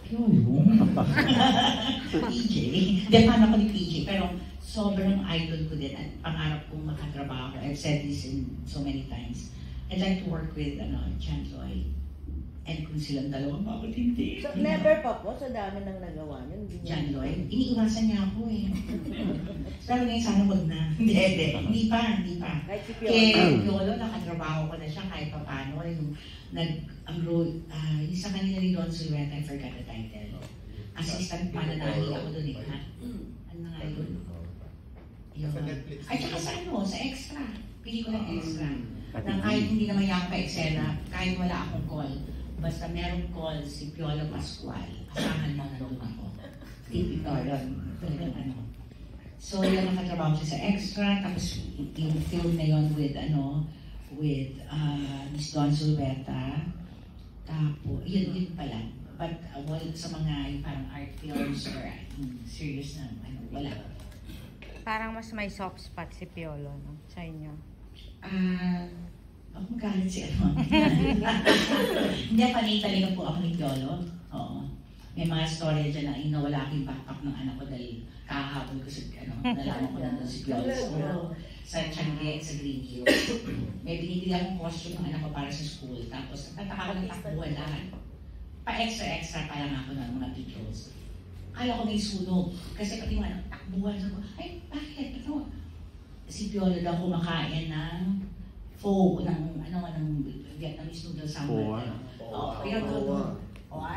Yun. PJ. Hindi, fan ako ni PJ. Pero sobrang idol ko din at pangarap kong makatrabaho. I've said this in so many times. I'd like to work with John Lloyd. And kung silang dalawang, bakit hindi? So, never pa po, sa dami ng nagawa niyo. John Lloyd, iniiwasan niya ako eh. Pero ngayon sana wag na. Hindi pa. Kahit si Kaya Piolo, nakatrabaho ko na siya kahit pa paano. Yung sa kanila ni Don Zulueta, I forgot the title. Assistant pananahi ako doon eh. Ano nga yun? Ay, tsaka sa extra. Pili ko ng extra. Na kahit hindi naman yung pa-eksena, kahit wala akong call, basta merong call si Piolo Pascual, asahan mo na doon ako. Typical yun. So, yung nakatrabaho siya sa extra, tapos yung film na yun with Miss Don Zulueta. Tapos, yun pa lang. But, sa mga yung parang art films or serious na, wala. Parang mas may soft spot si Piolo, no? Sa inyo. Ako magalit si Hindi, panay talaga po ako ni Piolo. Oo. May mga story dyan na inawala ko yung backpack ng anak ko dahil kahabol ko sa, nalaman ko na si Piolo. So, sa Tiangge, sa Green Hills. May binibili akong costume ng anak ko para sa school. Tapos, tataka ko ng takbuhan lahat. Pa-extra pa lang ako ng mga pictures. Kala ko may sunog. Kasi pati mga takbuhan ko, ay, bakit? Si Piolo daw kumakain ng pho, ng Vietnamese noodle sambal. Kaya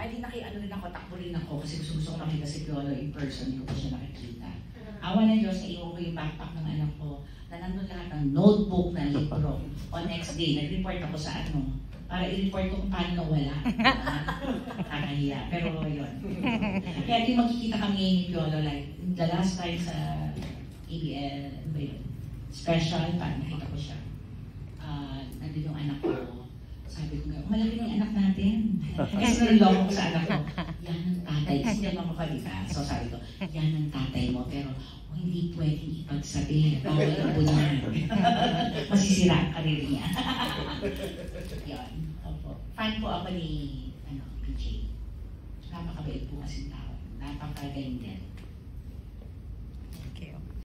di rin ako, takbo rin ako kasi gusto ko makita si Piolo in person, hindi ko siya nakikita. Awa ng Diyos, naiwan ko yung backpack ng anak ko na nandun lahat ng notebook na libro. On next day, nag-report ako sa para i-report ko kung paano nawala. Kakahiya. Pero yun. Kaya di magkikita kami ni Piolo, like, the last time sa ABL, special, parang nakita ko siya. Nandun yung anak ko. Sabi ko nga, malaki na yung anak natin. Kasi naliloko ko sa anak ko. Yan ang tatay. Kasi hindi naman makalita. So sabi ko, yan ang tatay mo. Pero hindi pwedeng ipagsabi. Bawal ang bunyan. Masisira ang karir niya. Yun. Opo. Fan po ako ni PJ. Napakabait po kasing tao. Napakagaling din. Okay.